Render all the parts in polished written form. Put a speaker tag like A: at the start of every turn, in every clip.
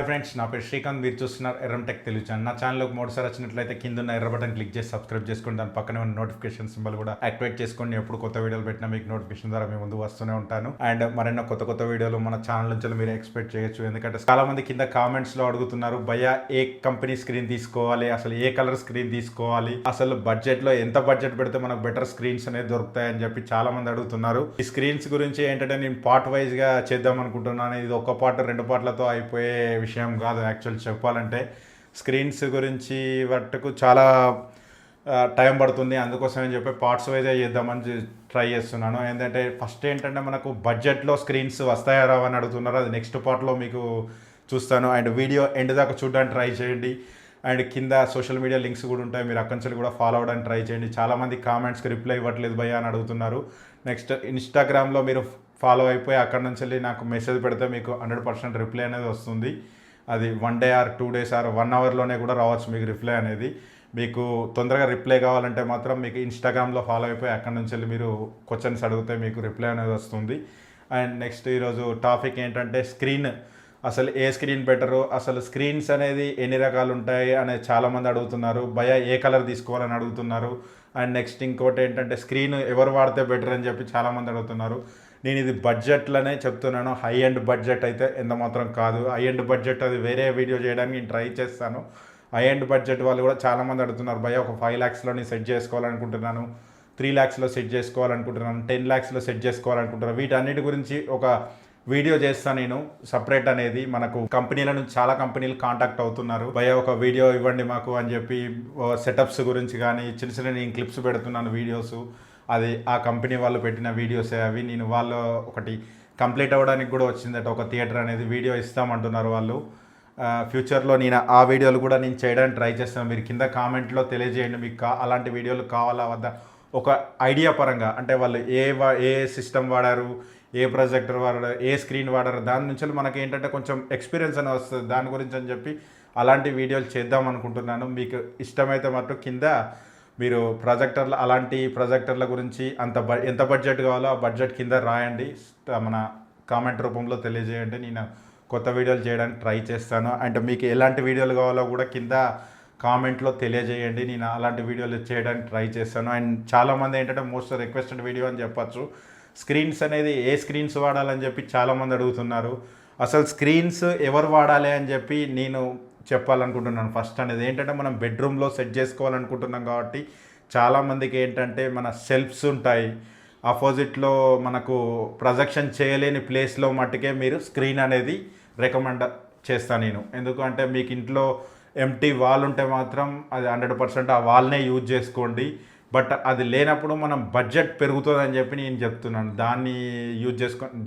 A: Friends, నా పేరు శ్రీకాంత్. మీరు చూస్తున్నారు ఎర్రం టెక్ తెలుగు ఛానల్. నా ఛానల్లోకి మొదటిసారి వచ్చినట్లయితే కింద ఉన్న ఎర్ర బటన్ క్లిక్ చేసి సబ్స్క్రైబ్ చేసుకోండి. దాని పక్కనే ఉన్న నోటిఫికేషన్ సింబల్ కూడా యాక్టివేట్ చేసుకోండి. ఎప్పుడు కొత్త వీడియోలు పెట్టినా మీకు నోటిఫికేషన్ ద్వారా మీ ముందు వస్తూనే ఉంటాను. అండ్ మరెన్నో కొత్త వీడియోలు మన ఛానల్ నుంచి మీరు ఎక్స్పెక్ట్ చేయొచ్చు. ఎందుకంటే చాలా మంది కింద కామెంట్స్లో అడుగుతున్నారు, భయ్యా ఏ కంపెనీ స్క్రీన్ తీసుకోవాలి, అసలు ఏ కలర్ స్క్రీన్ తీసుకోవాలి, అసలు బడ్జెట్లో ఎంత బడ్జెట్ పెడితే మనకు బెటర్ స్క్రీన్స్ అనేది దొరుకుతాయని చెప్పి చాలా మంది అడుగుతున్నారు. ఈ స్క్రీన్స్ గురించి ఏంటంటే నేను పార్ట్ వైజ్గా చేద్దాం అనుకుంటున్నాను. ఇది ఒక పార్ట్ 2 పార్ట్లతో అయిపోయే విషయం కాదు. యాక్చువల్ చెప్పాలంటే స్క్రీన్స్ గురించి వాటికు చాలా టైం పడుతుంది. అందుకోసం అని చెప్పి పార్ట్స్ వైజ్గా చేద్దామని ట్రై చేస్తున్నాను. ఏంటంటే ఫస్ట్ ఏంటంటే మనకు బడ్జెట్లో స్క్రీన్స్ వస్తాయా రావా అని అడుగుతున్నారు. అది నెక్స్ట్ పార్ట్లో మీకు చూస్తాను. అండ్ వీడియో ఎండ్ దాకా చూడడానికి ట్రై చేయండి. అండ్ కింద సోషల్ మీడియా లింక్స్ కూడా ఉంటాయి, మీరు అక్కడి నుంచి కూడా ఫాలో అవ్వడానికి ట్రై చేయండి. చాలామంది కామెంట్స్కి రిప్లై ఇవ్వట్లేదు భయ్యా అని అడుగుతున్నారు. నెక్స్ట్ ఇన్స్టాగ్రామ్లో మీరు ఫాలో అయిపోయి అక్కడ నుంచి వెళ్ళి నాకు మెసేజ్ పెడితే మీకు 100% రిప్లై అనేది వస్తుంది. అది 1 డే ఆర్ 2 డేస్ ఆర్ 1 అవర్లోనే కూడా రావచ్చు మీకు రిప్లై అనేది. మీకు తొందరగా రిప్లై కావాలంటే మాత్రం మీకు ఇన్స్టాగ్రామ్లో ఫాలో అయిపోయి అక్కడ నుంచి వెళ్ళి మీరు క్వశ్చన్స్ అడిగితే మీకు రిప్లై అనేది వస్తుంది. అండ్ నెక్స్ట్ ఈరోజు టాపిక్ ఏంటంటే స్క్రీన్. అసలు ఏ స్క్రీన్ బెటరు, అసలు స్క్రీన్స్ అనేది ఎన్ని రకాలు ఉంటాయి అనేది చాలామంది అడుగుతున్నారు. భయ ఏ కలర్ తీసుకోవాలని అడుగుతున్నారు. అండ్ నెక్స్ట్ ఇంకోటి ఏంటంటే స్క్రీన్ ఎవరు వాడితే బెటర్ అని చెప్పి చాలామంది అడుగుతున్నారు. నేను ఇది బడ్జెట్లోనే చెప్తున్నాను, హై ఎండ్ బడ్జెట్ అయితే ఎంత మాత్రం కాదు. హై ఎండ్ బడ్జెట్ అది వేరే వీడియో చేయడానికి నేను ట్రై చేస్తాను. హై ఎండ్ బడ్జెట్ వాళ్ళు కూడా చాలామంది అడుగుతున్నారు, భయ ఒక 5 lakhsలో నేను సెట్ చేసుకోవాలనుకుంటున్నాను, 3 lakhsలో సెట్ చేసుకోవాలనుకుంటున్నాను, 10 lakhsలో సెట్ చేసుకోవాలనుకుంటున్నాను. వీటన్నిటి గురించి ఒక వీడియో చేస్తాను నేను సపరేట్ అనేది. మనకు కంపెనీల నుంచి చాలా కంపెనీలు కాంటాక్ట్ అవుతున్నారు, భయ ఒక వీడియో ఇవ్వండి మాకు అని చెప్పి. సెటప్స్ గురించి కానీ చిన్న నేను క్లిప్స్ పెడుతున్నాను వీడియోస్, అది ఆ కంపెనీ వాళ్ళు పెట్టిన వీడియోసే అవి. నేను వాళ్ళు ఒకటి కంప్లీట్ అవ్వడానికి కూడా వచ్చిందట, ఒక థియేటర్ అనేది వీడియో ఇస్తామంటున్నారు వాళ్ళు. ఫ్యూచర్లో నేను ఆ వీడియోలు కూడా నేను చేయడానికి ట్రై చేస్తాను. మీరు కింద కామెంట్లో తెలియజేయండి మీకు అలాంటి వీడియోలు కావాలా వద్దా. ఒక ఐడియా పరంగా అంటే వాళ్ళు ఏ సిస్టమ్ వాడారు, ఏ ప్రొజెక్టర్ వాడారు, ఏ స్క్రీన్ వాడారు, దాని నుంచి మనకి ఏంటంటే కొంచెం ఎక్స్పీరియన్స్ అని వస్తుంది దాని గురించి అని చెప్పి అలాంటి వీడియోలు చేద్దాం అనుకుంటున్నాను. మీకు ఇష్టమైతే మాత్రం కింద మీరు అలాంటి ప్రొజెక్టర్ల గురించి ఎంత బడ్జెట్ కావాలో ఆ బడ్జెట్ కింద రాయండి, మన కామెంట్ రూపంలో తెలియజేయండి. నేను కొత్త వీడియోలు చేయడానికి ట్రై చేస్తాను. అండ్ మీకు ఎలాంటి వీడియోలు కావాలో కూడా కింద కామెంట్లో తెలియజేయండి, నేను అలాంటి వీడియోలు చేయడానికి ట్రై చేస్తాను. అండ్ చాలామంది ఏంటంటే మోస్ట్ రిక్వెస్టెడ్ వీడియో అని చెప్పచ్చు, స్క్రీన్స్ అనేది ఏ స్క్రీన్స్ వాడాలని చెప్పి చాలామంది అడుగుతున్నారు. అసలు స్క్రీన్స్ ఎవరు వాడాలి అని చెప్పి నేను చెప్పాలనుకుంటున్నాను. ఫస్ట్ అనేది ఏంటంటే మనం బెడ్రూమ్లో సెట్ చేసుకోవాలనుకుంటున్నాం కాబట్టి చాలామందికి ఏంటంటే మన సెల్ఫ్స్ ఉంటాయి, ఆపోజిట్లో మనకు ప్రొజెక్షన్ చేయలేని ప్లేస్లో మట్టుకే మీరు స్క్రీన్ అనేది రికమెండ్ చేస్తాను నేను. ఎందుకంటే మీకు ఇంట్లో ఎంటీ వాల్ ఉంటే మాత్రం అది 100% ఆ వాల్నే యూజ్ చేసుకోండి. బట్ అది లేనప్పుడు మనం బడ్జెట్ పెరుగుతుందని చెప్పి నేను చెప్తున్నాను. దాన్ని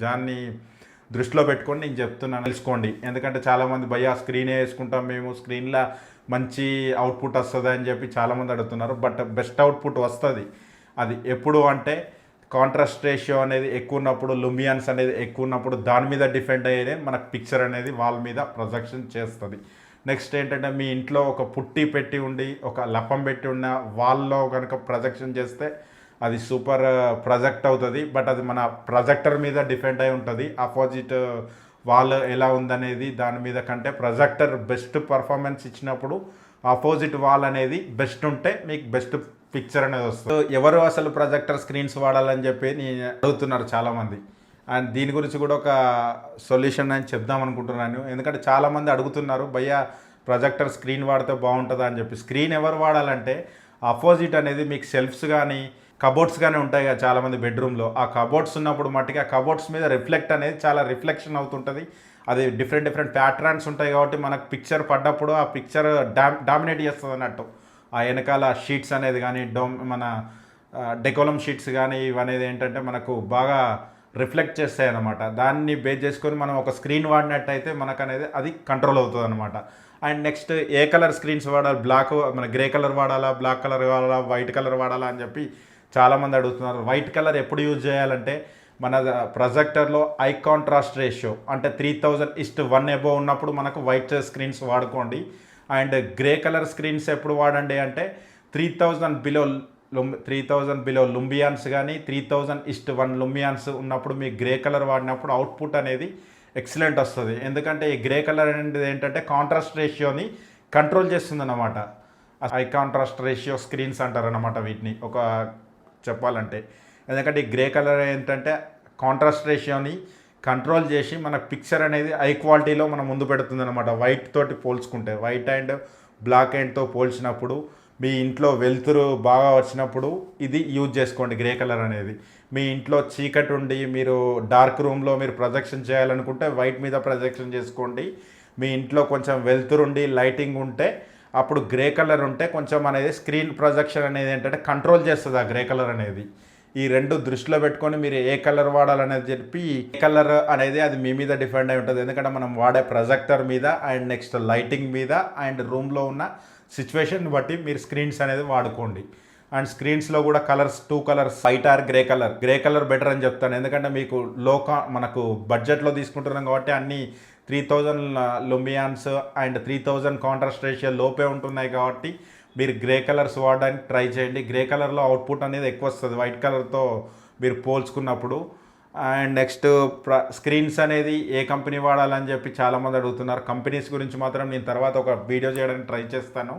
A: దాన్ని దృష్టిలో పెట్టుకొని నేను చెప్తున్నాను, తెలుసుకోండి. ఎందుకంటే చాలామంది భయ్యా స్క్రీనే వేసుకుంటాం మేము, స్క్రీన్లో మంచి అవుట్పుట్ వస్తుంది అని చెప్పి చాలామంది అడుగుతున్నారు. బట్ బెస్ట్ అవుట్పుట్ వస్తుంది. అది ఎప్పుడు అంటే కాంట్రాస్ట్ రేషియో అనేది ఎక్కువ ఉన్నప్పుడు, లుమియన్స్ అనేది ఎక్కువ ఉన్నప్పుడు దాని మీద డిపెండ్ అయ్యేదే మనకు పిక్చర్ అనేది వాల్ మీద ప్రొజెక్షన్ చేస్తుంది. నెక్స్ట్ ఏంటంటే మీ ఇంట్లో ఒక పుట్టి పెట్టి ఉండి ఒక లప్పం పెట్టి ఉన్న వాల్లో కనుక ప్రొజెక్షన్ చేస్తే అది సూపర్ ప్రొజెక్ట్ అవుతుంది. బట్ అది మన ప్రొజెక్టర్ మీద డిపెండ్ అయి ఉంటుంది. ఆపోజిట్ వాల్ ఎలా ఉందనేది దాని మీద కంటే ప్రొజెక్టర్ బెస్ట్ పర్ఫార్మెన్స్ ఇచ్చినప్పుడు ఆపోజిట్ వాల్ అనేది బెస్ట్ ఉంటే మీకు బెస్ట్ పిక్చర్ అనేది వస్తుంది. ఎవరు అసలు ప్రొజెక్టర్ స్క్రీన్స్ వాడాలని చెప్పి నేను అడుగుతున్నారు చాలామంది. అండ్ దీని గురించి కూడా ఒక సొల్యూషన్ అని చెప్దాం అనుకుంటున్నాను. ఎందుకంటే చాలామంది అడుగుతున్నారు, భయ్యా ప్రొజెక్టర్ స్క్రీన్ వాడితే బాగుంటుందా అని చెప్పి. స్క్రీన్ ఎవరు వాడాలంటే ఆపోజిట్ అనేది మీకు సెల్ఫ్స్ కానీ కబోర్డ్స్ కానీ ఉంటాయి కదా చాలామంది బెడ్రూమ్లో. ఆ కబోర్డ్స్ ఉన్నప్పుడు మట్టికి ఆ కబోర్డ్స్ మీద రిఫ్లెక్ట్ అనేది చాలా రిఫ్లెక్షన్ అవుతుంటుంది. అది డిఫరెంట్ ప్యాటర్న్స్ ఉంటాయి కాబట్టి మనకు పిక్చర్ పడ్డప్పుడు ఆ పిక్చర్ డామినేట్ చేస్తుంది అన్నట్టు. ఆ వెనకాల షీట్స్ అనేది కానీ మన డెకోలం షీట్స్ కానీ ఇవనేది ఏంటంటే మనకు బాగా రిఫ్లెక్ట్ చేస్తాయి అన్నమాట. దాన్ని బేస్ చేసుకొని మనం ఒక స్క్రీన్ వాడినట్టయితే మనకు అనేది అది కంట్రోల్ అవుతుంది అనమాట. And next A colour screens వాడాలి, మన గ్రే కలర్ వాడాలా, బ్లాక్ కలర్ వాడాలా, వైట్ కలర్ వాడాలా అని చెప్పి చాలామంది అడుగుతున్నారు. వైట్ కలర్ ఎప్పుడు యూజ్ చేయాలంటే మన ప్రొజెక్టర్లో ఐ కాంట్రాస్ట్ రేషియో అంటే 3000:1 అబోవ్ ఉన్నప్పుడు మనకు వైట్ స్క్రీన్స్ వాడుకోండి. అండ్ గ్రే కలర్ స్క్రీన్స్ ఎప్పుడు వాడండి అంటే 3000 బిలో లుంబియాన్స్ కానీ 3000:1 లుంబియాన్స్ ఉన్నప్పుడు మీ గ్రే కలర్ వాడినప్పుడు అవుట్పుట్ అనేది ఎక్సలెంట్ వస్తుంది. ఎందుకంటే ఈ గ్రే కలర్ అనేది ఏంటంటే కాంట్రాస్ట్ రేషియోని కంట్రోల్ చేస్తుంది అన్నమాట. హై కాంట్రాస్ట్ రేషియో స్క్రీన్స్ అంటారు అన్నమాట వీటిని ఒక చెప్పాలంటే. ఎందుకంటే ఈ గ్రే కలర్ ఏంటంటే కాంట్రాస్ట్ రేషియోని కంట్రోల్ చేసి మన పిక్చర్ అనేది హై క్వాలిటీలో మనం ముందు పెడుతుంది అనమాట. వైట్ తోటి పోల్చుకుంటే, వైట్ అండ్ బ్లాక్ అండ్తో పోల్చినప్పుడు మీ ఇంట్లో వెలుతురు బాగా వచ్చినప్పుడు ఇది యూజ్ చేసుకోండి గ్రే కలర్ అనేది. మీ ఇంట్లో చీకటి ఉండి మీరు డార్క్ రూమ్లో మీరు ప్రొజెక్షన్ చేయాలనుకుంటే వైట్ మీద ప్రొజెక్షన్ చేసుకోండి. మీ ఇంట్లో కొంచెం వెలుతురు ఉండి లైటింగ్ ఉంటే అప్పుడు గ్రే కలర్ ఉంటే కొంచెం అనేది స్క్రీన్ ప్రొజెక్షన్ అనేది ఏంటంటే కంట్రోల్ చేస్తుంది ఆ గ్రే కలర్ అనేది. ఈ రెండు దృష్టిలో పెట్టుకొని మీరు ఏ కలర్ వాడాలనేది చెప్పి ఏ కలర్ అనేది అది మీ మీద డిపెండ్ అయి ఉంటుంది. ఎందుకంటే మనం వాడే ప్రొజెక్టర్ మీద అండ్ నెక్స్ట్ లైటింగ్ మీద అండ్ రూమ్లో ఉన్న సిచ్యువేషన్ బట్టి మీరు స్క్రీన్స్ అనేది వాడుకోండి. అండ్ స్క్రీన్స్లో కూడా colours 2 colours white or grey colour better అని చెప్తాను. ఎందుకంటే మీకు మనకు బడ్జెట్లో తీసుకుంటున్నాం కాబట్టి అన్నీ 3000 లుమియాన్స్ అండ్ 3000 కాంట్రాస్ట్ రేషియో లోపే ఉంటున్నాయి కాబట్టి మీరు గ్రే కలర్స్ వాడడానికి ట్రై చేయండి. గ్రే కలర్లో అవుట్పుట్ అనేది ఎక్కువ వస్తుంది వైట్ కలర్తో మీరు పోల్చుకున్నప్పుడు. అండ్ నెక్స్ట్ స్క్రీన్స్ అనేది ఏ కంపెనీ వాడాలని చెప్పి చాలామంది అడుగుతున్నారు. కంపెనీస్ గురించి మాత్రం నేను తర్వాత ఒక వీడియో చేయడానికి ట్రై చేస్తాను.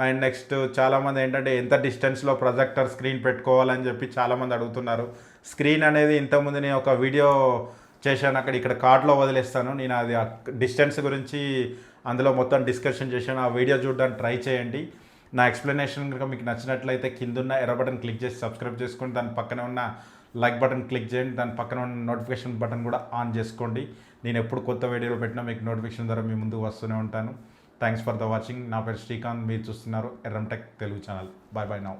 A: అండ్ నెక్స్ట్ చాలామంది ఏంటంటే ఎంత డిస్టెన్స్లో ప్రొజెక్టర్ స్క్రీన్ పెట్టుకోవాలని చెప్పి చాలామంది అడుగుతున్నారు. స్క్రీన్ అనేది ఇంతకుముందు నేను ఒక వీడియో చేశాను, ఇక్కడ కార్డ్లో వదిలేస్తాను. నేను అది డిస్టెన్స్ గురించి అందులో మొత్తం డిస్కషన్ చేశాను. ఆ వీడియో చూడడానికి ట్రై చేయండి. నా ఎక్స్ప్లెనేషన్ కనుక మీకు నచ్చినట్లయితే కిందున్న ఎర్ర బటన్ క్లిక్ చేసి సబ్స్క్రైబ్ చేసుకోండి. దాని పక్కనే ఉన్న లైక్ బటన్ క్లిక్ చేయండి. దాని పక్కన ఉన్న నోటిఫికేషన్ బటన్ కూడా ఆన్ చేసుకోండి. నేను ఎప్పుడు కొత్త వీడియోలు పెట్టినా మీకు నోటిఫికేషన్ ద్వారా మీ ముందుకు వస్తూనే ఉంటాను. Thanks for the watching. నా పేరు శ్రీకాంత్, మీరు చూస్తున్నారు Erram tech Telugu channel. Bye bye now.